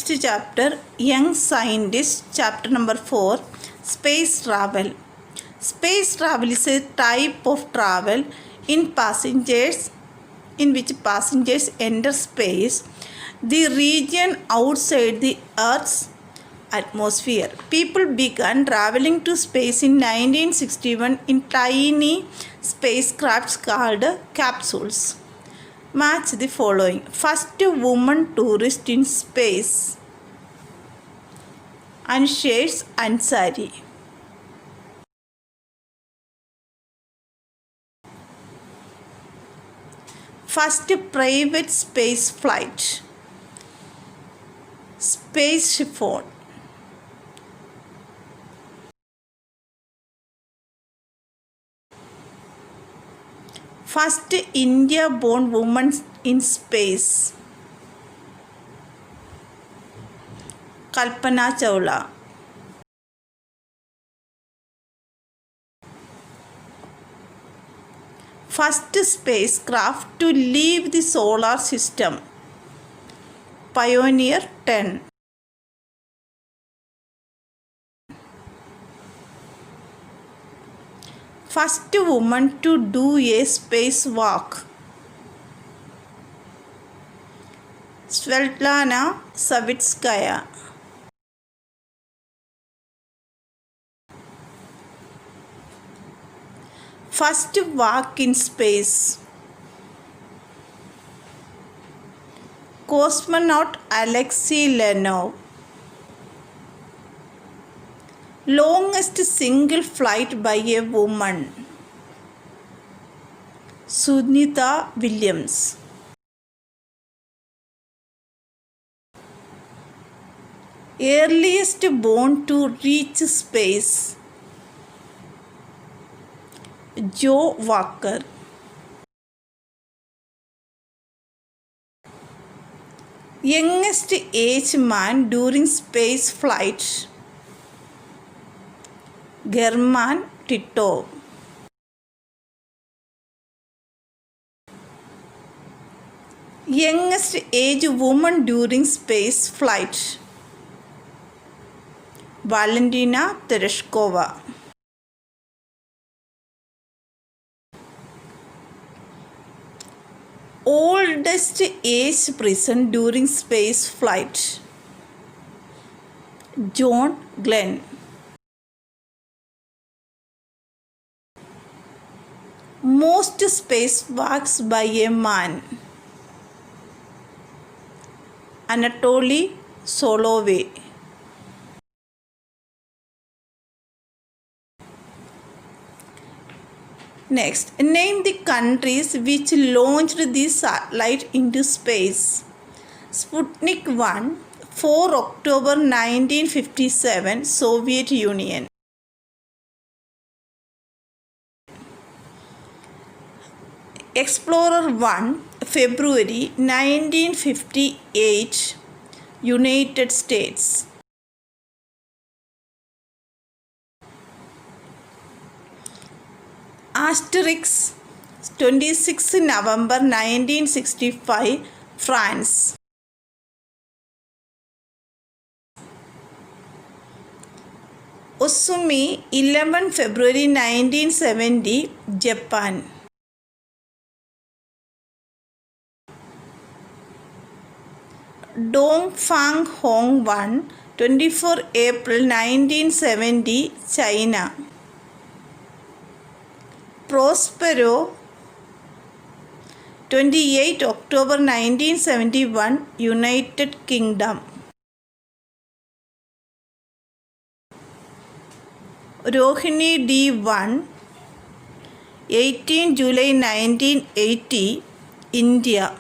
Next chapter, Young Scientist, chapter number 4, Space Travel. Space travel is a type of travel in which passengers enter space, the region outside the Earth's atmosphere. People began traveling to space in 1961 in tiny spacecrafts called capsules. Match the following. First woman tourist in space, Anshesh Ansari. First private space flight, SpaceShipOne. First India-born woman in space, Kalpana Chawla. First spacecraft to leave the solar system, Pioneer 10. First woman to do a spacewalk, Svetlana Savitskaya. First walk in space, cosmonaut Alexei Leonov. Longest single flight by a woman, Sunita Williams. Earliest born to reach space, Joe Walker. Youngest age man during space flight, German Titov. Youngest age woman during space flight, Valentina Tereshkova. Oldest age person during space flight, John Glenn. Most spacewalks by a man, Anatoly Solovey. Next, name the countries which launched the satellite into space. Sputnik 1, 4 October 1957, Soviet Union. Explorer 1, February 1958, United States. Asterix, 26 November 1965, France. Osumi, 11 February 1970, Japan. Dong Fang Hong 1, 24 April 1970, China. Prospero, 28 October 1971, United Kingdom. Rohini D1, 18 July 1980, India.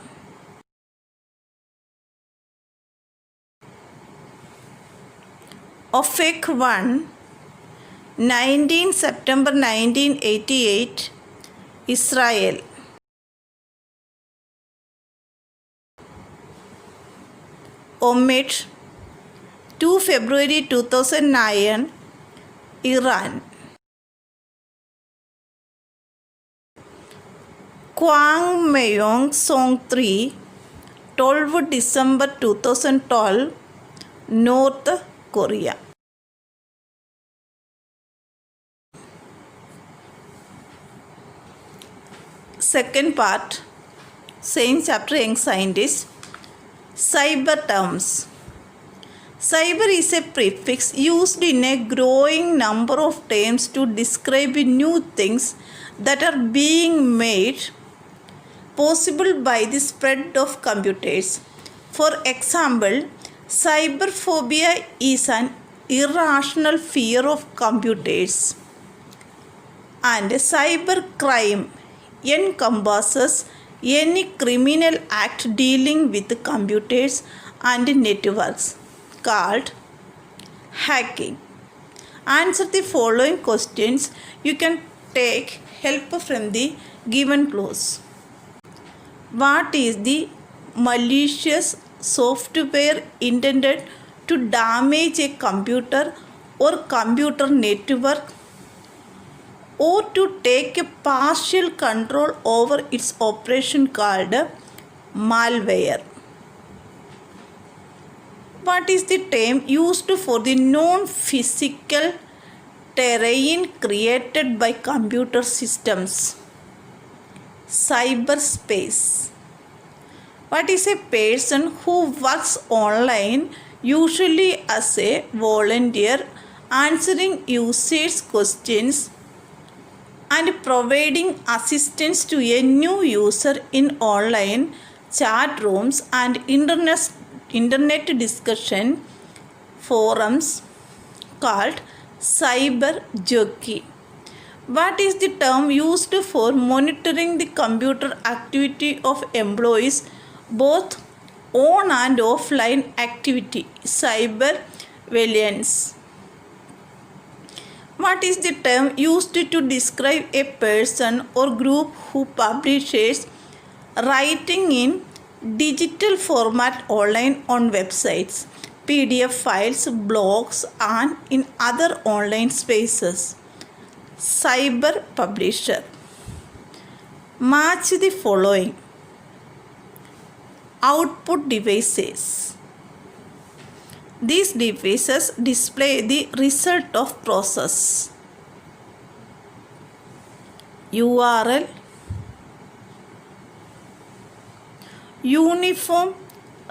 Ofek 1, 19 September 1988, Israel. Omet, 2 February 2009, Iran. Kwangmyong Song 3, 12 December 2012, North Korea. Second part, same chapter, Young Scientist. Cyber terms. Cyber is a prefix used in a growing number of terms to describe new things that are being made possible by the spread of computers. For example, cyberphobia is an irrational fear of computers, and cybercrime encompasses any criminal act dealing with computers and networks called hacking. Answer the following questions. You can take help from the given clues. What is the malicious software intended to damage a computer or computer network, or to take a partial control over its operation, called malware? What is the term used for the non-physical terrain created by computer systems? Cyberspace. What is a person who works online, usually as a volunteer, answering users' questions and providing assistance to a new user in online chat rooms and internet discussion forums, called cyber jockey? What is the term used for monitoring the computer activity of employees, both on and offline activity? Cybervigilance. What is the term used to describe a person or group who publishes writing in digital format online on websites, PDF files, blogs, and in other online spaces? Cyber publisher. Match the following. Output devices. These devices display the result of process. URL. Uniform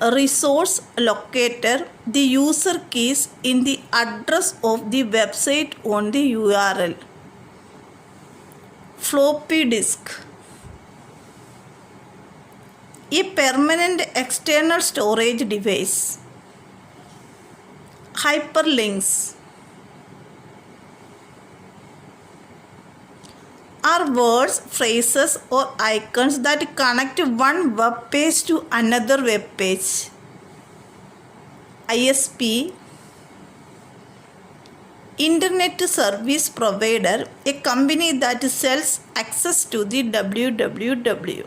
resource locator. The user keys in the address of the website on the URL. Floppy disk. A permanent external storage device. Hyperlinks are words, phrases, or icons that connect one web page to another web page. ISP. Internet service provider, a company that sells access to the www.